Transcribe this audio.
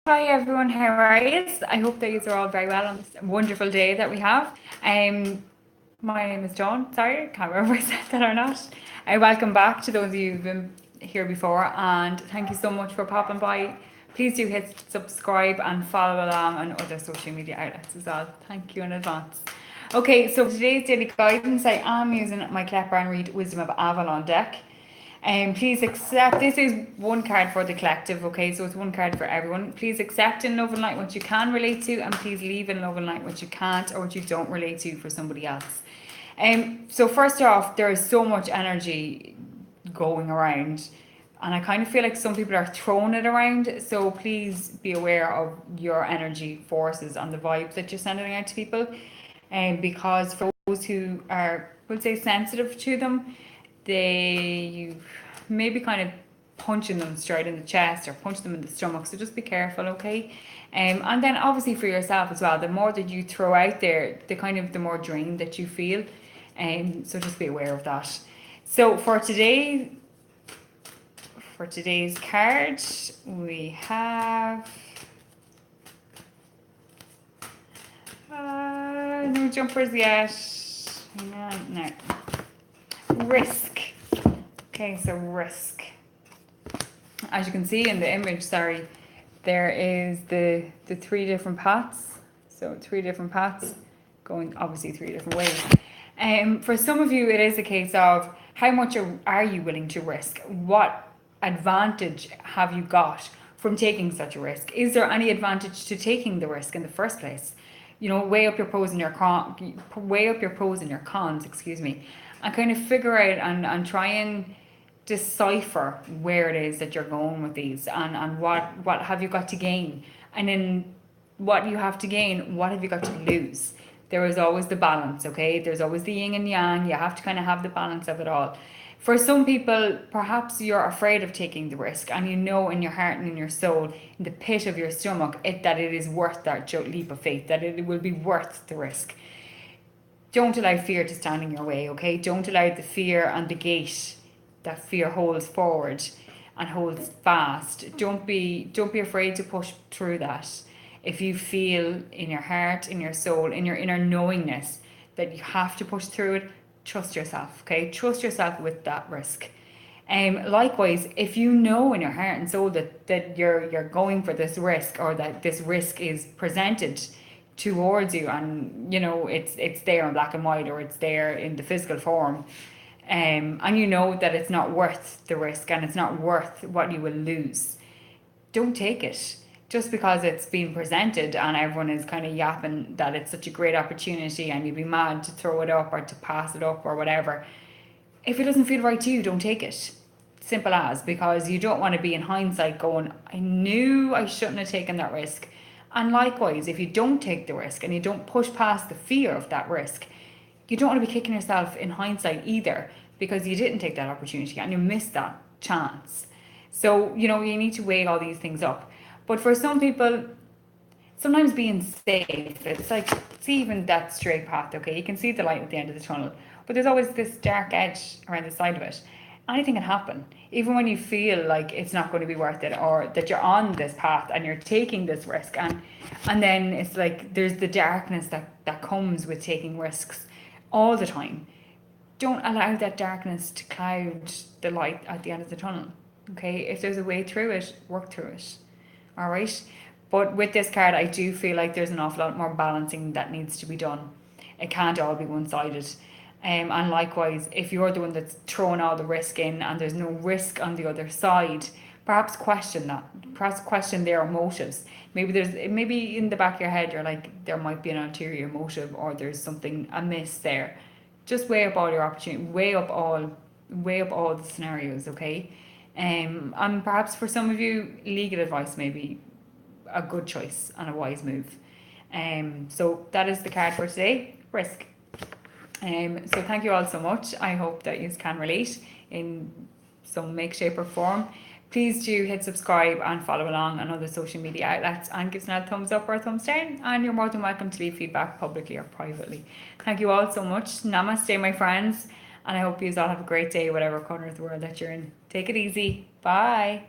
Hi everyone, how are you? I hope that you are all very well on this wonderful day that we have. My name is Dawn. Sorry, I can't remember if I said that or not. Welcome back to those of you who've been here before, and thank you so much for popping by. Please do hit subscribe and follow along on other social media outlets as well. Thank you in advance. Okay, so for today's daily guidance, I am using my Clepper and Read Wisdom of Avalon deck. Please accept, this is one card for the collective, okay, so it's one card for everyone. Please accept in love and light what you can relate to, and please leave in love and light what you can't or what you don't relate to for somebody else. So first off, there is so much energy going around, and I kind of feel like some people are throwing it around, so please be aware of your energy forces and the vibes that you're sending out to people. Because for those who are, we'll say, sensitive to them, you maybe kind of punching them straight in the chest or punch them in the stomach, so just be careful, okay? And then obviously for yourself as well, the more that you throw out there, the more drained that you feel, so just be aware of that. So for today's card, we have no jumpers yet. No. Risk. Okay, so risk. As you can see in the image, there is the three different paths. So 3 different paths going obviously 3 different ways. For some of you, it is a case of how much are you willing to risk? What advantage have you got from taking such a risk? Is there any advantage to taking the risk in the first place? You know, weigh up your pros and your cons, excuse me, and kind of figure out and try and decipher where it is that you're going with these, and what have you got to gain, and in what you have to gain, what have you got to lose. There is always the balance, okay? There's always the yin and yang. You have to kind of have the balance of it all. For some people, perhaps you're afraid of taking the risk, and you know in your heart and in your soul, in the pit of your stomach, that it is worth that leap of faith, that it will be worth the risk. Don't allow fear to stand in your way, okay? Don't allow the fear and the gate that fear holds forward and holds fast. Don't be afraid to push through that. If you feel in your heart, in your soul, in your inner knowingness that you have to push through it, trust yourself, okay? Trust yourself with that risk. Likewise, if you know in your heart and soul that you're going for this risk, or that this risk is presented towards you, and you know it's there in black and white, or it's there in the physical form, and you know that it's not worth the risk and it's not worth what you will lose, don't take it. Just because it's being presented and everyone is kind of yapping that it's such a great opportunity and you'd be mad to throw it up or to pass it up or whatever, if it doesn't feel right to you, don't take it. Simple as. Because you don't want to be in hindsight going, I knew I shouldn't have taken that risk. And likewise, if you don't take the risk and you don't push past the fear of that risk, you don't want to be kicking yourself in hindsight either, because you didn't take that opportunity and you missed that chance. So, you know, you need to weigh all these things up. But for some people, sometimes being safe, it's like, see, even that straight path, okay, you can see the light at the end of the tunnel, but there's always this dark edge around the side of it. Anything can happen, even when you feel like it's not going to be worth it, or that you're on this path and you're taking this risk, and then it's like there's the darkness that comes with taking risks all the time. Don't allow that darkness to cloud the light at the end of the tunnel, okay? If there's a way through it, work through it. All right. But with this card, I do feel like there's an awful lot more balancing that needs to be done. It can't all be one-sided. And likewise, if you're the one that's throwing all the risk in and there's no risk on the other side, perhaps question that. Perhaps question their motives. Maybe in the back of your head you're like, there might be an ulterior motive, or there's something amiss there. Just weigh up all your opportunities. Weigh up all the scenarios, okay? And perhaps for some of you, legal advice may be a good choice and a wise move. So that is the card for today, risk. So thank you all so much. I hope that you can relate in some make, shape or form. Please do hit subscribe and follow along on other social media outlets, and give us a thumbs up or a thumbs down, and you're more than welcome to leave feedback publicly or privately. Thank you all so much. Namaste, my friends. And I hope you all have a great day, whatever corner of the world that you're in. Take it easy. Bye.